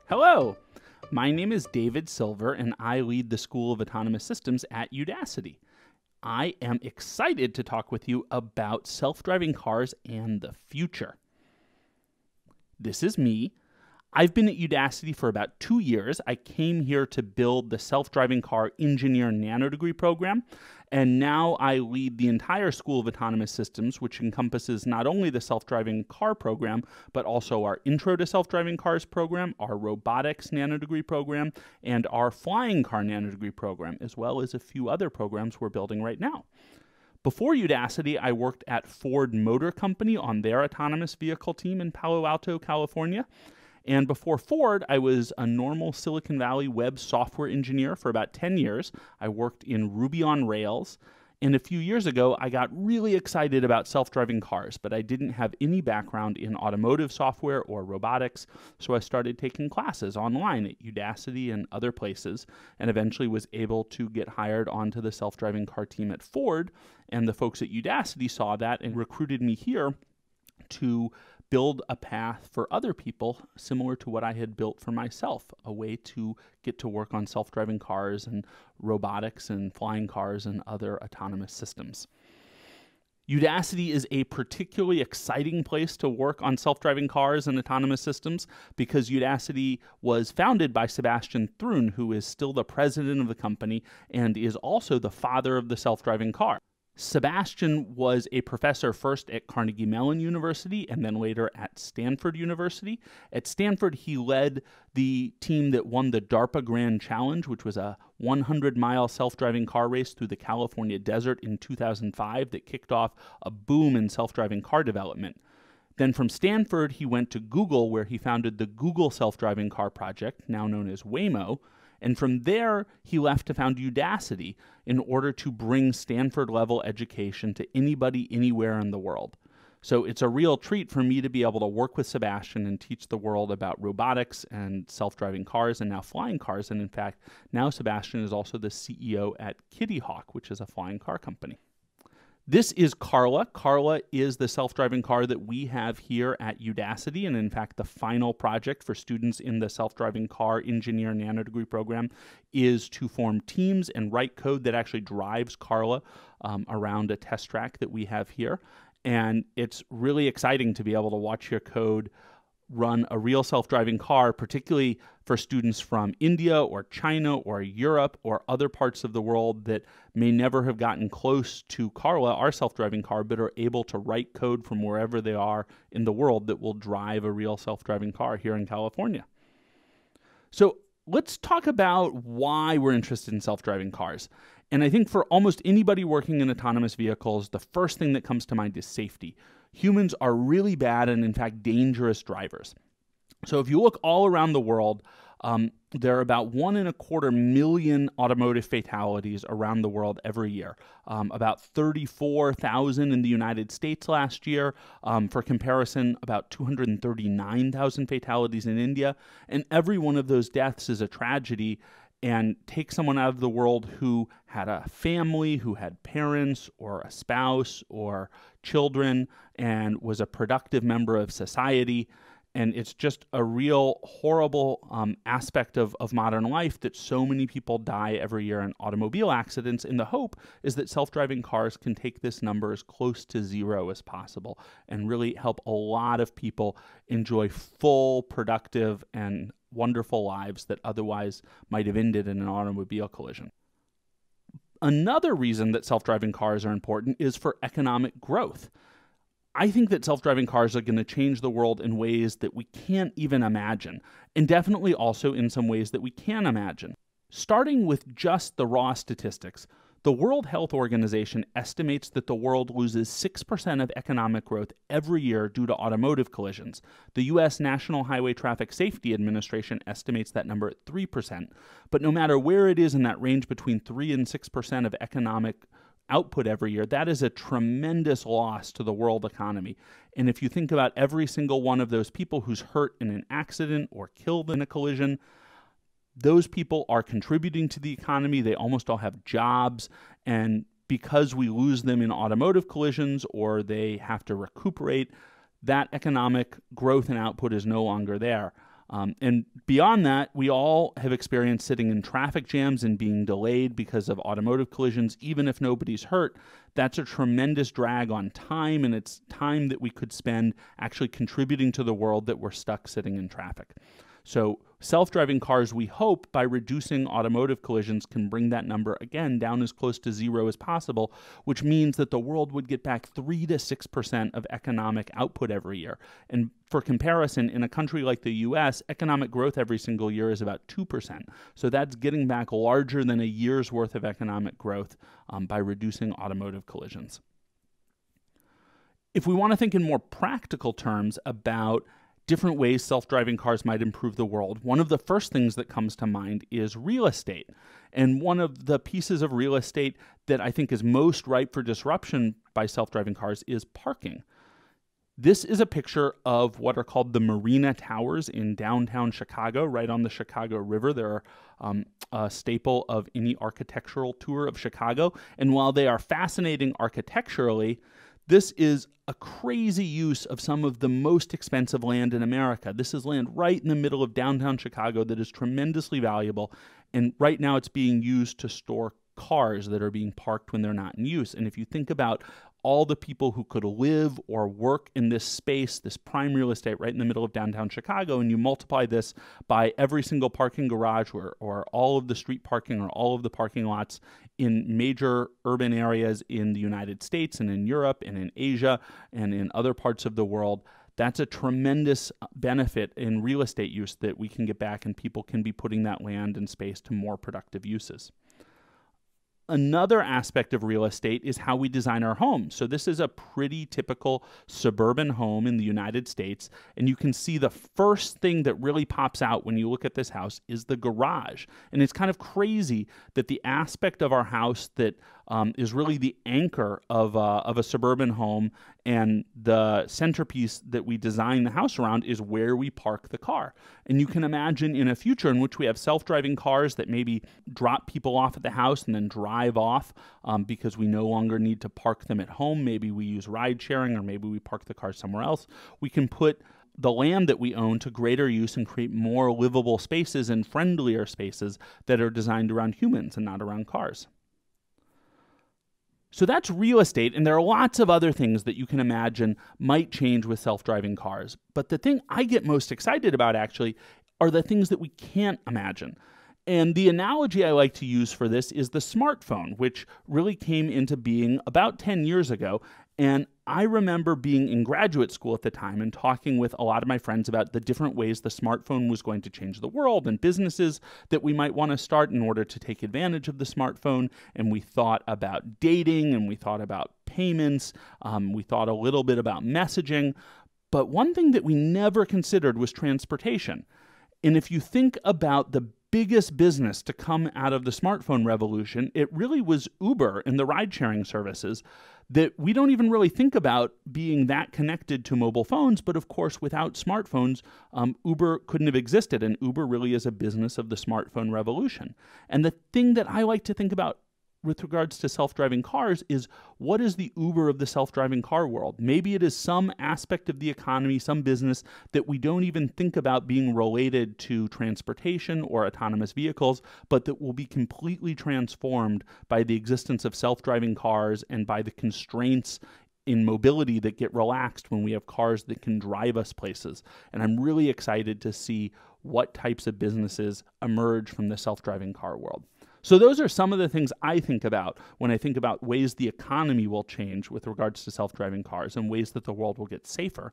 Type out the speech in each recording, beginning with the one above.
Hello, my name is David Silver and I lead the School of Autonomous Systems at Udacity. I am excited to talk with you about self-driving cars and the future. This is me. I've been at Udacity for about 2 years. I came here to build the self-driving car engineer nanodegree program, and now I lead the entire School of Autonomous Systems, which encompasses not only the self-driving car program, but also our Intro to Self-Driving Cars program, our robotics nanodegree program, and our flying car nanodegree program, as well as a few other programs we're building right now. Before Udacity, I worked at Ford Motor Company on their autonomous vehicle team in Palo Alto, California. And before Ford, I was a normal Silicon Valley web software engineer for about 10 years. I worked in Ruby on Rails. And a few years ago, I got really excited about self-driving cars, but I didn't have any background in automotive software or robotics. So I started taking classes online at Udacity and other places, and eventually was able to get hired onto the self-driving car team at Ford. And the folks at Udacity saw that and recruited me here to build a path for other people similar to what I had built for myself, a way to get to work on self-driving cars and robotics and flying cars and other autonomous systems. Udacity is a particularly exciting place to work on self-driving cars and autonomous systems because Udacity was founded by Sebastian Thrun, who is still the president of the company and is also the father of the self-driving car. Sebastian was a professor first at Carnegie Mellon University and then later at Stanford University. At Stanford, he led the team that won the DARPA Grand Challenge, which was a 100-mile self-driving car race through the California desert in 2005 that kicked off a boom in self-driving car development. Then from Stanford, he went to Google, where he founded the Google Self-Driving Car Project, now known as Waymo. And from there, he left to found Udacity in order to bring Stanford-level education to anybody, anywhere in the world. So it's a real treat for me to be able to work with Sebastian and teach the world about robotics and self-driving cars and now flying cars. And in fact, now Sebastian is also the CEO at Kitty Hawk, which is a flying car company. This is Carla. Carla is the self-driving car that we have here at Udacity, and in fact, the final project for students in the self-driving car engineer nanodegree program is to form teams and write code that actually drives Carla around a test track that we have here. And it's really exciting to be able to watch your code run a real self-driving car, particularly for students from India or China or Europe or other parts of the world that may never have gotten close to Carla, our self-driving car, but are able to write code from wherever they are in the world that will drive a real self-driving car here in California. So let's talk about why we're interested in self-driving cars. And I think for almost anybody working in autonomous vehicles, the first thing that comes to mind is safety. Humans are really bad and, in fact, dangerous drivers. So if you look all around the world, there are about 1.25 million automotive fatalities around the world every year. About 34,000 in the United States last year. For comparison, about 239,000 fatalities in India. And every one of those deaths is a tragedy and take someone out of the world who had a family, who had parents or a spouse or children and was a productive member of society. And it's just a real horrible aspect of modern life that so many people die every year in automobile accidents. And the hope is that self-driving cars can take this number as close to zero as possible and really help a lot of people enjoy full, productive, and wonderful lives that otherwise might have ended in an automobile collision. Another reason that self-driving cars are important is for economic growth. I think that self-driving cars are going to change the world in ways that we can't even imagine, and definitely also in some ways that we can imagine. Starting with just the raw statistics, the World Health Organization estimates that the world loses 6% of economic growth every year due to automotive collisions. The U.S. National Highway Traffic Safety Administration estimates that number at 3%. But no matter where it is in that range between 3 and 6% of economic output every year, that is a tremendous loss to the world economy. And if you think about every single one of those people who's hurt in an accident or killed in a collision, those people are contributing to the economy. They almost all have jobs. And because we lose them in automotive collisions or they have to recuperate, that economic growth and output is no longer there. And beyond that, we all have experienced sitting in traffic jams and being delayed because of automotive collisions, even if nobody's hurt. That's a tremendous drag on time, and it's time that we could spend actually contributing to the world that we're stuck sitting in traffic. So self-driving cars, we hope, by reducing automotive collisions, can bring that number, again, down as close to zero as possible, which means that the world would get back 3 to 6% of economic output every year. And for comparison, in a country like the US, economic growth every single year is about 2%. So that's getting back larger than a year's worth of economic growth by reducing automotive collisions. If we want to think in more practical terms about different ways self-driving cars might improve the world, one of the first things that comes to mind is real estate. And one of the pieces of real estate that I think is most ripe for disruption by self-driving cars is parking. This is a picture of what are called the Marina Towers in downtown Chicago, right on the Chicago River. They're a staple of any architectural tour of Chicago. And while they are fascinating architecturally, this is a crazy use of some of the most expensive land in America. This is land right in the middle of downtown Chicago that is tremendously valuable. And right now it's being used to store cars that are being parked when they're not in use. And if you think about all the people who could live or work in this space, this prime real estate right in the middle of downtown Chicago, and you multiply this by every single parking garage or all of the street parking or all of the parking lots in major urban areas in the United States and in Europe and in Asia and in other parts of the world, that's a tremendous benefit in real estate use that we can get back, and people can be putting that land and space to more productive uses. Another aspect of real estate is how we design our homes. So this is a pretty typical suburban home in the United States, and you can see the first thing that really pops out when you look at this house is the garage. And it's kind of crazy that the aspect of our house that is really the anchor of a suburban home and the centerpiece that we design the house around is where we park the car. And you can imagine in a future in which we have self-driving cars that maybe drop people off at the house and then drive off because we no longer need to park them at home. Maybe we use ride sharing, or maybe we park the car somewhere else. We can put the land that we own to greater use and create more livable spaces and friendlier spaces that are designed around humans and not around cars. So that's real estate, and there are lots of other things that you can imagine might change with self-driving cars. But the thing I get most excited about, actually, are the things that we can't imagine. And the analogy I like to use for this is the smartphone, which really came into being about 10 years ago. And I remember being in graduate school at the time and talking with a lot of my friends about the different ways the smartphone was going to change the world and businesses that we might want to start in order to take advantage of the smartphone. And we thought about dating, and we thought about payments. We thought a little bit about messaging. But one thing that we never considered was transportation. And if you think about the biggest business to come out of the smartphone revolution, it really was Uber and the ride-sharing services that we don't even really think about being that connected to mobile phones. But of course, without smartphones, Uber couldn't have existed. And Uber really is a business of the smartphone revolution. And the thing that I like to think about with regards to self-driving cars is, what is the Uber of the self-driving car world? Maybe it is some aspect of the economy, some business that we don't even think about being related to transportation or autonomous vehicles, but that will be completely transformed by the existence of self-driving cars and by the constraints in mobility that get relaxed when we have cars that can drive us places. And I'm really excited to see what types of businesses emerge from the self-driving car world. So those are some of the things I think about when I think about ways the economy will change with regards to self-driving cars and ways that the world will get safer.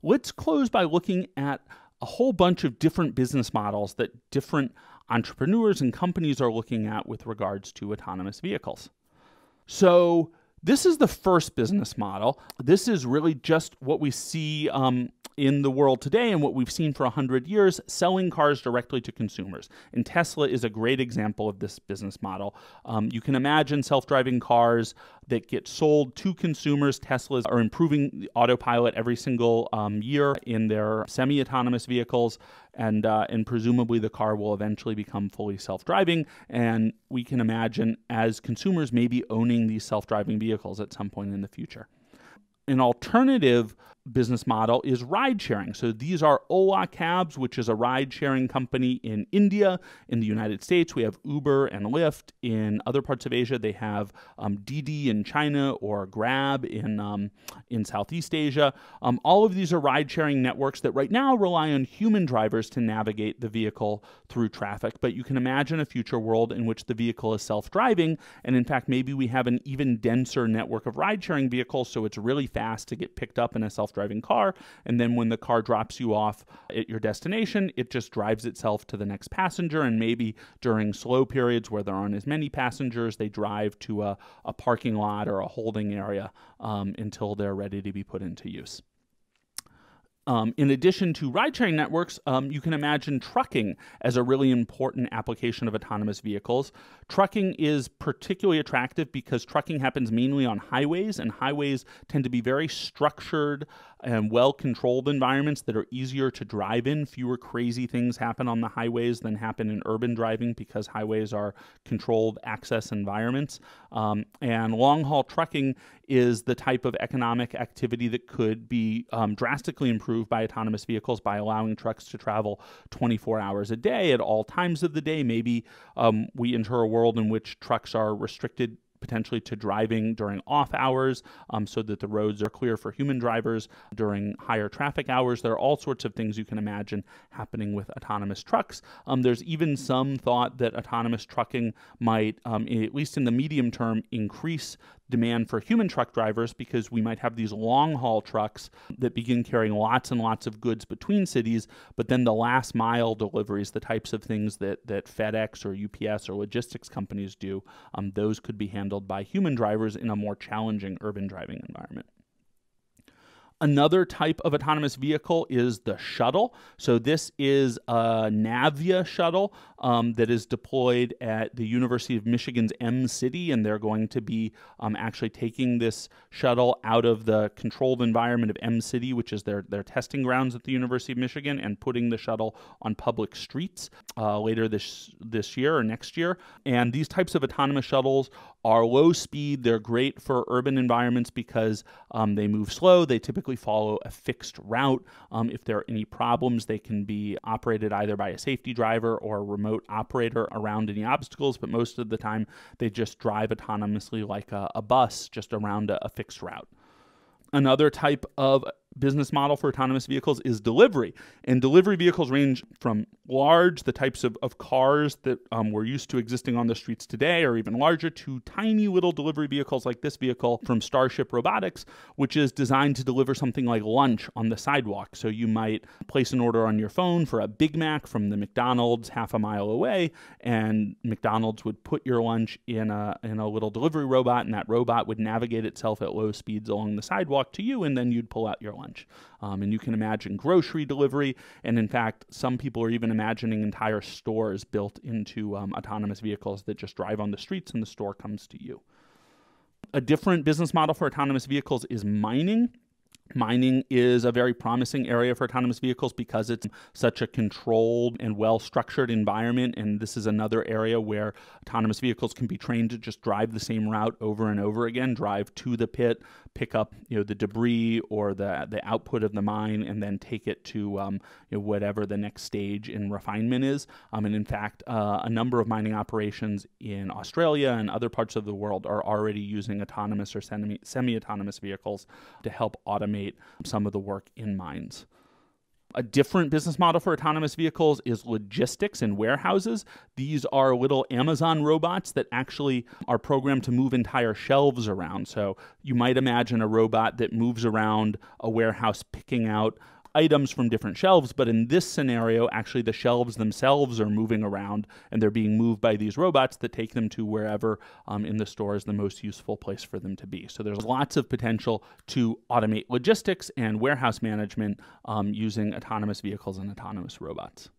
Let's close by looking at a whole bunch of different business models that different entrepreneurs and companies are looking at with regards to autonomous vehicles. So this is the first business model. This is really just what we see in the world today and what we've seen for 100 years, selling cars directly to consumers. And Tesla is a great example of this business model. You can imagine self-driving cars that get sold to consumers. Teslas are improving the autopilot every single year in their semi-autonomous vehicles, and presumably the car will eventually become fully self-driving. And we can imagine as consumers maybe owning these self-driving vehicles at some point in the future. An alternative business model is ride sharing. So these are Ola Cabs, which is a ride sharing company in India. In the United States, we have Uber and Lyft. In other parts of Asia, they have Didi in China or Grab in Southeast Asia. All of these are ride sharing networks that right now rely on human drivers to navigate the vehicle through traffic. But you can imagine a future world in which the vehicle is self-driving. And in fact, maybe we have an even denser network of ride sharing vehicles. So it's really fast to get picked up in a self-driving car, and then when the car drops you off at your destination, it just drives itself to the next passenger, and maybe during slow periods where there aren't as many passengers, they drive to a parking lot or a holding area until they're ready to be put into use. In addition to ride-sharing networks, you can imagine trucking as a really important application of autonomous vehicles. Trucking is particularly attractive because trucking happens mainly on highways, and highways tend to be very structured and well-controlled environments that are easier to drive in. Fewer crazy things happen on the highways than happen in urban driving because highways are controlled access environments. And long-haul trucking is the type of economic activity that could be drastically improved by autonomous vehicles by allowing trucks to travel 24 hours a day at all times of the day. Maybe we enter a world in which trucks are restricted potentially to driving during off hours so that the roads are clear for human drivers during higher traffic hours. There are all sorts of things you can imagine happening with autonomous trucks. There's even some thought that autonomous trucking might, at least in the medium term, increase demand for human truck drivers because we might have these long-haul trucks that begin carrying lots and lots of goods between cities, but then the last mile deliveries, the types of things that FedEx or UPS or logistics companies do, those could be handled by human drivers in a more challenging urban driving environment. Another type of autonomous vehicle is the shuttle. So this is a Navia shuttle that is deployed at the University of Michigan's M-City, and they're going to be actually taking this shuttle out of the controlled environment of M-City, which is their testing grounds at the University of Michigan, and putting the shuttle on public streets later this year or next year. And these types of autonomous shuttles are low speed. They're great for urban environments because they move slow. They typically follow a fixed route. If there are any problems, they can be operated either by a safety driver or a remote operator around any obstacles, but most of the time they just drive autonomously like a bus just around a fixed route. Another type of business model for autonomous vehicles is delivery. And delivery vehicles range from large, the types of cars that we're used to existing on the streets today, or even larger, to tiny little delivery vehicles like this vehicle from Starship Robotics, which is designed to deliver something like lunch on the sidewalk. So you might place an order on your phone for a Big Mac from the McDonald's half a mile away, and McDonald's would put your lunch in a little delivery robot, and that robot would navigate itself at low speeds along the sidewalk to you, and then you'd pull out your lunch. And you can imagine grocery delivery, and in fact, some people are even imagining entire stores built into autonomous vehicles that just drive on the streets and the store comes to you. A different business model for autonomous vehicles is mining. Mining is a very promising area for autonomous vehicles because it's such a controlled and well-structured environment, and this is another area where autonomous vehicles can be trained to just drive the same route over and over again, drive to the pit, pick up the debris or the output of the mine, and then take it to whatever the next stage in refinement is. And in fact, a number of mining operations in Australia and other parts of the world are already using autonomous or semi-autonomous vehicles to help automate some of the work in mines. A different business model for autonomous vehicles is logistics and warehouses. These are little Amazon robots that actually are programmed to move entire shelves around. So you might imagine a robot that moves around a warehouse picking out items from different shelves, but in this scenario, actually the shelves themselves are moving around and they're being moved by these robots that take them to wherever in the store is the most useful place for them to be. So there's lots of potential to automate logistics and warehouse management using autonomous vehicles and autonomous robots.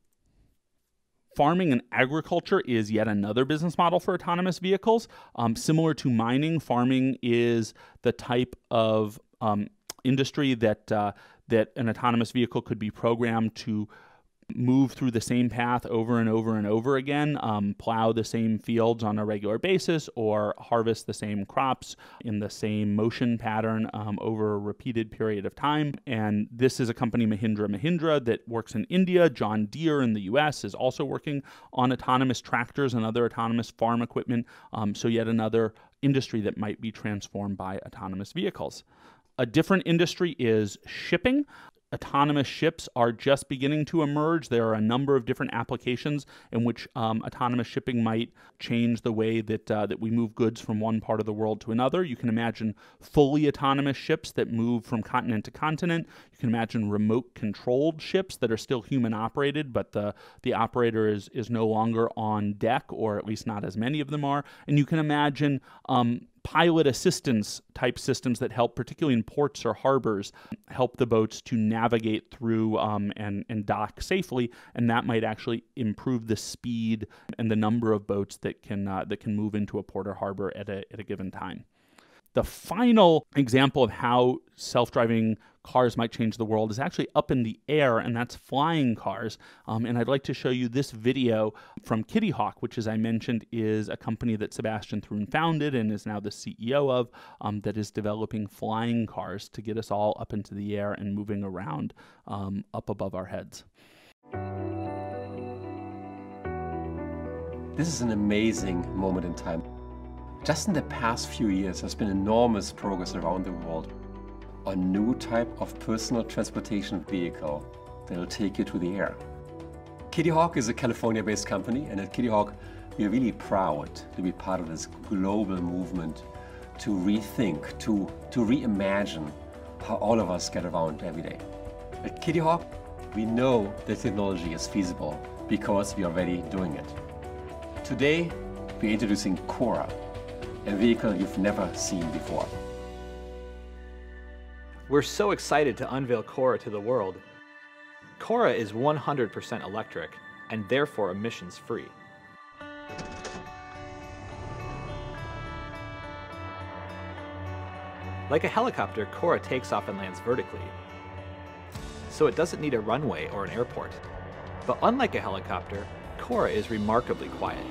Farming and agriculture is yet another business model for autonomous vehicles. Similar to mining, farming is the type of industry that an autonomous vehicle could be programmed to move through the same path over and over and over again, plow the same fields on a regular basis, or harvest the same crops in the same motion pattern over a repeated period of time. And this is a company, Mahindra, that works in India. John Deere in the US is also working on autonomous tractors and other autonomous farm equipment. So yet another industry that might be transformed by autonomous vehicles. A different industry is shipping. Autonomous ships are just beginning to emerge. There are a number of different applications in which autonomous shipping might change the way that we move goods from one part of the world to another. You can imagine fully autonomous ships that move from continent to continent. You can imagine remote-controlled ships that are still human-operated, but the operator is no longer on deck, or at least not as many of them are. And you can imagine pilot assistance type systems that help, particularly in ports or harbors, help the boats to navigate through and dock safely, and that might actually improve the speed and the number of boats that can move into a port or harbor at a given time. The final example of how self-driving cars might change the world is actually up in the air, and that's flying cars. And I'd like to show you this video from Kitty Hawk, which, as I mentioned, is a company that Sebastian Thrun founded and is now the CEO of, that is developing flying cars to get us all up into the air and moving around up above our heads. This is an amazing moment in time. Just in the past few years, there's been enormous progress around the world on new type of personal transportation vehicle that will take you to the air. Kitty Hawk is a California-based company, and at Kitty Hawk, we are really proud to be part of this global movement to rethink, to reimagine how all of us get around every day. At Kitty Hawk, we know the technology is feasible because we are already doing it. Today, we're introducing Cora, a vehicle you've never seen before. We're so excited to unveil Cora to the world. Cora is 100% electric and therefore emissions-free. Like a helicopter, Cora takes off and lands vertically, so it doesn't need a runway or an airport. But unlike a helicopter, Cora is remarkably quiet.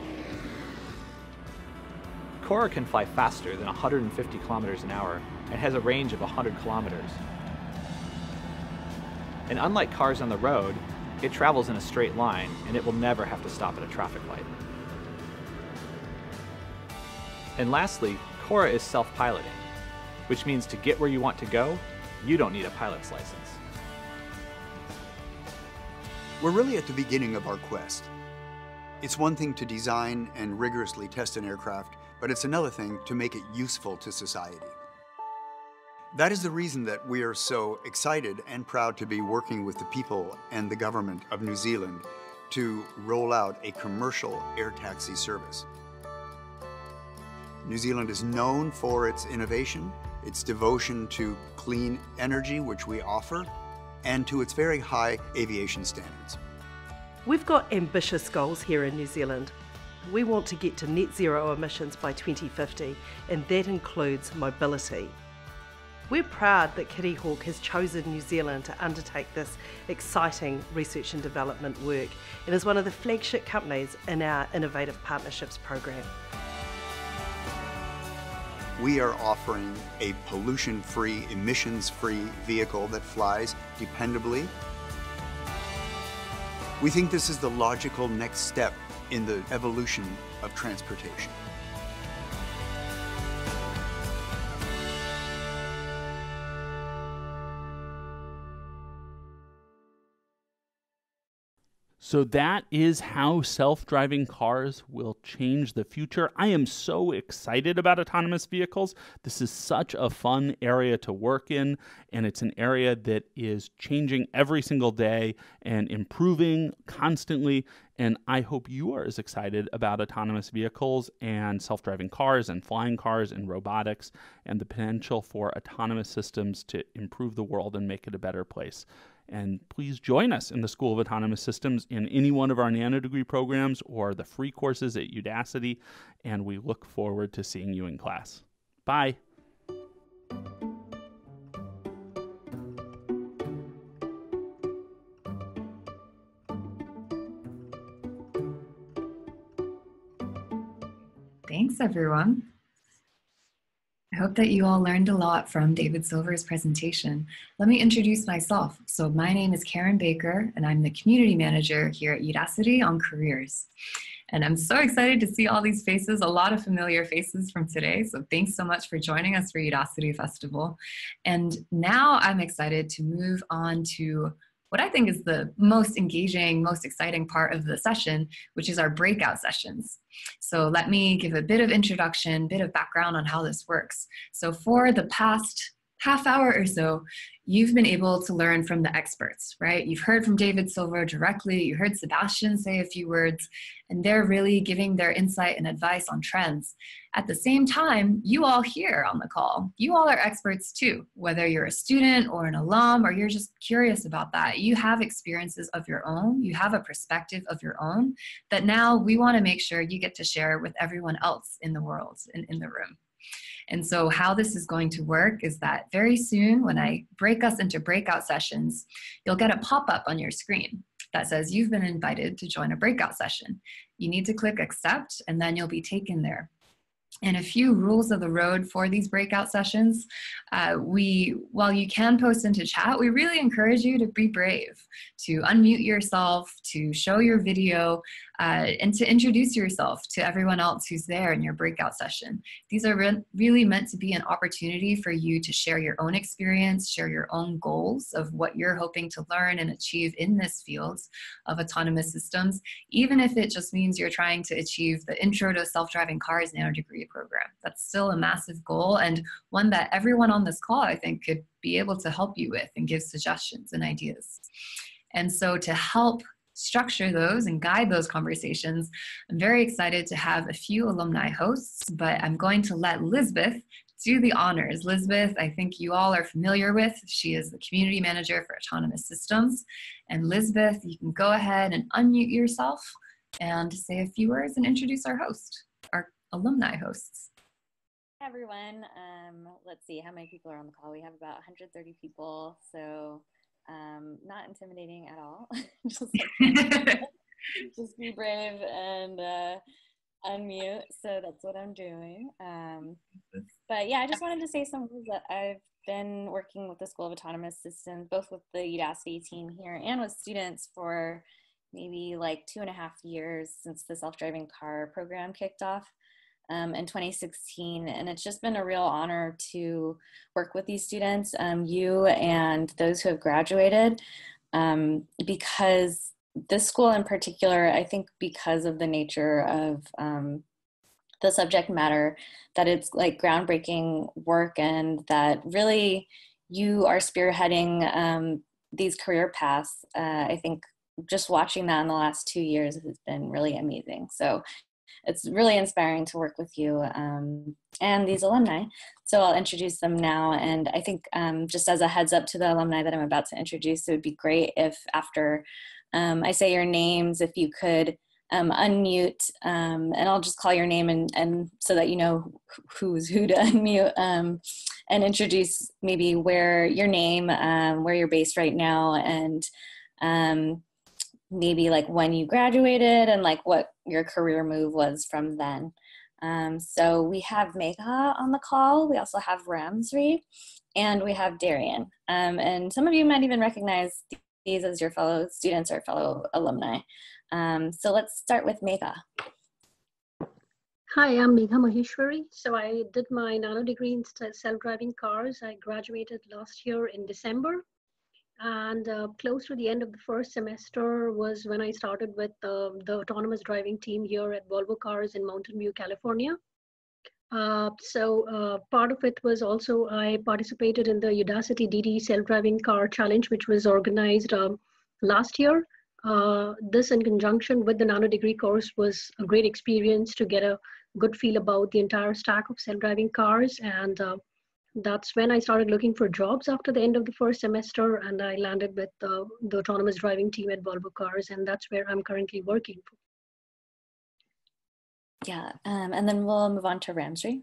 Cora can fly faster than 150 kilometers an hour and has a range of 100 kilometers. And unlike cars on the road, it travels in a straight line and it will never have to stop at a traffic light. And lastly, Cora is self-piloting, which means to get where you want to go, you don't need a pilot's license. We're really at the beginning of our quest. It's one thing to design and rigorously test an aircraft, but it's another thing to make it useful to society. That is the reason that we are so excited and proud to be working with the people and the government of New Zealand to roll out a commercial air taxi service. New Zealand is known for its innovation, its devotion to clean energy, which we offer, and to its very high aviation standards. We've got ambitious goals here in New Zealand. We want to get to net zero emissions by 2050, and that includes mobility. We're proud that Kitty Hawk has chosen New Zealand to undertake this exciting research and development work and is one of the flagship companies in our Innovative Partnerships program. We are offering a pollution-free, emissions-free vehicle that flies dependably. We think this is the logical next step in the evolution of transportation. So that is how self-driving cars will change the future. I am so excited about autonomous vehicles. This is such a fun area to work in, and it's an area that is changing every single day and improving constantly. And I hope you are as excited about autonomous vehicles and self-driving cars and flying cars and robotics and the potential for autonomous systems to improve the world and make it a better place. And please join us in the School of Autonomous Systems in any one of our nanodegree programs or the free courses at Udacity, and we look forward to seeing you in class. Bye. Thanks, everyone. I hope that you all learned a lot from David Silver's presentation. Let me introduce myself. So my name is Karen Baker, and I'm the community manager here at Udacity on Careers. And I'm so excited to see all these faces, a lot of familiar faces from today. So thanks so much for joining us for Udacity Festival. And now I'm excited to move on to what I think is the most engaging, most exciting part of the session, which is our breakout sessions. So let me give a bit of introduction, bit of background on how this works. So for the past half hour or so, you've been able to learn from the experts, right? You've heard from David Silver directly, you heard Sebastian say a few words, and they're really giving their insight and advice on trends. At the same time, you all here on the call, you all are experts too, whether you're a student or an alum, or you're just curious about that. You have experiences of your own, you have a perspective of your own that now we want to make sure you get to share with everyone else in the world, in the room. And so how this is going to work is that very soon when I break us into breakout sessions, you'll get a pop-up on your screen that says you've been invited to join a breakout session. You need to click accept and then you'll be taken there. And a few rules of the road for these breakout sessions. While you can post into chat, we really encourage you to be brave, to unmute yourself, to show your video, and to introduce yourself to everyone else who's there in your breakout session. These are really meant to be an opportunity for you to share your own experience, share your own goals of what you're hoping to learn and achieve in this field of autonomous systems, even if it just means you're trying to achieve the Intro to Self-Driving Cars nanodegree program. That's still a massive goal, and one that everyone on this call, I think, could be able to help you with and give suggestions and ideas. And so to help structure those and guide those conversations, I'm very excited to have a few alumni hosts, but I'm going to let Lisbeth do the honors. Lisbeth, I think you all are familiar with. She is the community manager for autonomous systems. And Lisbeth, you can go ahead and unmute yourself and say a few words and introduce our host, our alumni hosts. Hi everyone. Let's see how many people are on the call. We have about 130 people, so not intimidating at all. just be brave and unmute. So that's what I'm doing. But yeah, I just wanted to say some words that I've been working with the School of Autonomous Systems, both with the Udacity team here and with students for maybe like 2.5 years since the self-driving car program kicked off in 2016. And it's just been a real honor to work with these students, you and those who have graduated, because this school in particular, I think because of the nature of the subject matter, that it's like groundbreaking work and that really you are spearheading these career paths. I think just watching that in the last 2 years has been really amazing. So it's really inspiring to work with you and these alumni. So I'll introduce them now. And I think just as a heads up to the alumni that I'm about to introduce, it would be great if after I say your names, if you could unmute, and I'll just call your name and so that you know who's who to unmute, and introduce maybe where your name, where you're based right now, and maybe like when you graduated and like what your career move was from then. So we have Megha on the call. We also have Ramsri, and we have Darian. And some of you might even recognize these as your fellow students or fellow alumni. So let's start with Megha. Hi, I'm Megha Maheshwari. So I did my nano degree in self-driving cars. I graduated last year in December. And close to the end of the first semester was when I started with the autonomous driving team here at Volvo Cars in Mountain View, California. So part of it was also I participated in the Udacity DD self-driving car challenge, which was organized last year. This in conjunction with the nano degree course was a great experience to get a good feel about the entire stack of self-driving cars. And that's when I started looking for jobs after the end of the first semester, and I landed with the autonomous driving team at Volvo Cars, and that's where I'm currently working. Yeah, and then we'll move on to Ramsri.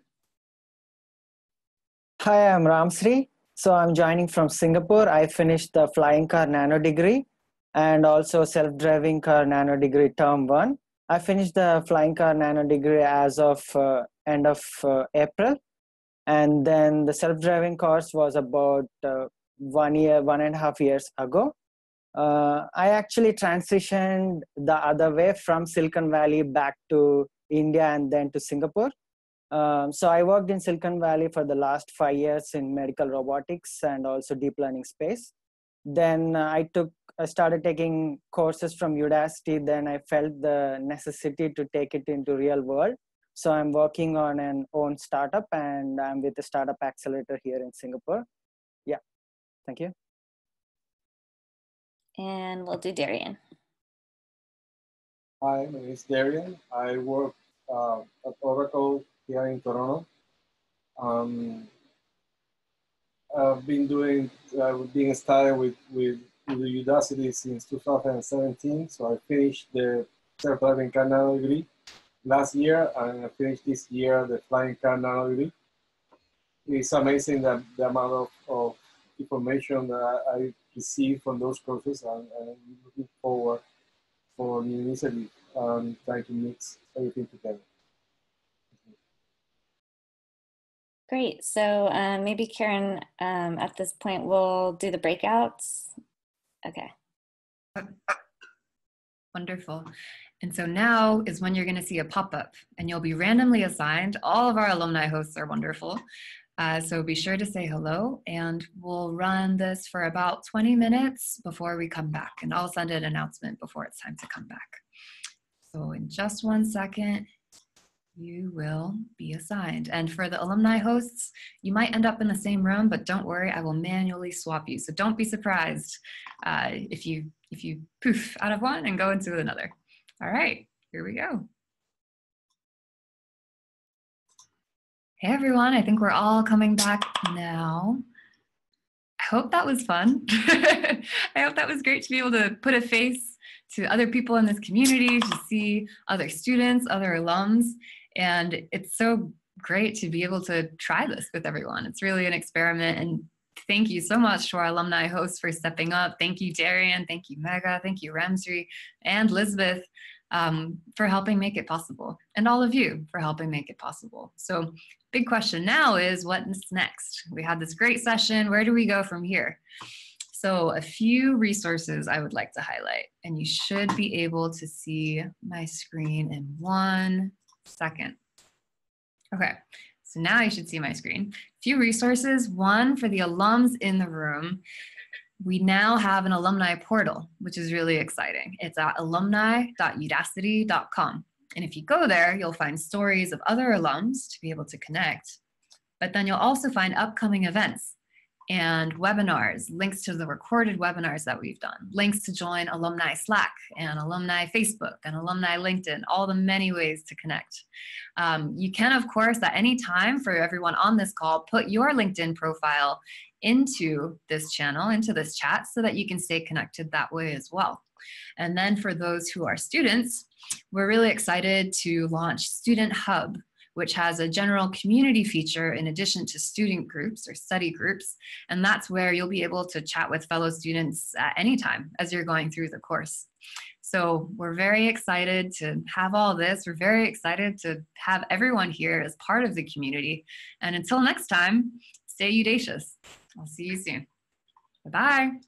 Hi, I'm Ramsri. So I'm joining from Singapore. I finished the flying car nano degree and also self-driving car nano degree term 1. I finished the flying car nano degree as of end of April. And then the self-driving course was about 1.5 years ago. I actually transitioned the other way from Silicon Valley back to India and then to Singapore. So I worked in Silicon Valley for the last 5 years in medical robotics and also deep learning space. Then I started taking courses from Udacity. Then I felt the necessity to take it into real world. So I'm working on an own startup, and I'm with the startup accelerator here in Singapore. Yeah, thank you. And we'll do Darian. Hi, my name is Darian. I work at Oracle here in Toronto. I've been being studying with the Udacity since 2017. So I finished the self-driving car nano degree last year, and I finished this year the flying car nano degree. It's amazing that the amount of information that I received from those courses, and I'm looking forward for new initiative trying to mix everything together. Great. So maybe Karen, at this point, we'll do the breakouts. Okay. Wonderful. And so now is when you're going to see a pop-up, and you'll be randomly assigned. All of our alumni hosts are wonderful. So be sure to say hello, and we'll run this for about 20 minutes before we come back. And I'll send an announcement before it's time to come back. So in just 1 second, you will be assigned. And for the alumni hosts, you might end up in the same room, but don't worry, I will manually swap you. So don't be surprised if you poof out of one and go into another. All right, here we go. Hey everyone, I think we're all coming back now. I hope that was fun. I hope that was great to be able to put a face to other people in this community, to see other students, other alums. And it's so great to be able to try this with everyone. It's really an experiment. And thank you so much to our alumni hosts for stepping up. Thank you, Darian. Thank you, Mega. Thank you, Ramsri and Elizabeth for helping make it possible. And all of you for helping make it possible. So big question now is, what's next? We had this great session. Where do we go from here? So a few resources I would like to highlight, and you should be able to see my screen in 1 second. Okay, so now you should see my screen. A few resources. One, for the alums in the room, we now have an alumni portal, which is really exciting. It's at alumni.udacity.com. And if you go there, you'll find stories of other alums to be able to connect. But then you'll also find upcoming events and webinars, links to the recorded webinars that we've done, links to join alumni Slack and alumni Facebook and alumni LinkedIn, all the many ways to connect. You can, of course, at any time for everyone on this call, put your LinkedIn profile into this channel, into this chat, so that you can stay connected that way as well. And then for those who are students, we're really excited to launch Student Hub, which has a general community feature in addition to student groups or study groups. And that's where you'll be able to chat with fellow students at any time as you're going through the course. So we're very excited to have all this. We're very excited to have everyone here as part of the community. And until next time, stay audacious. I'll see you soon. Bye-bye.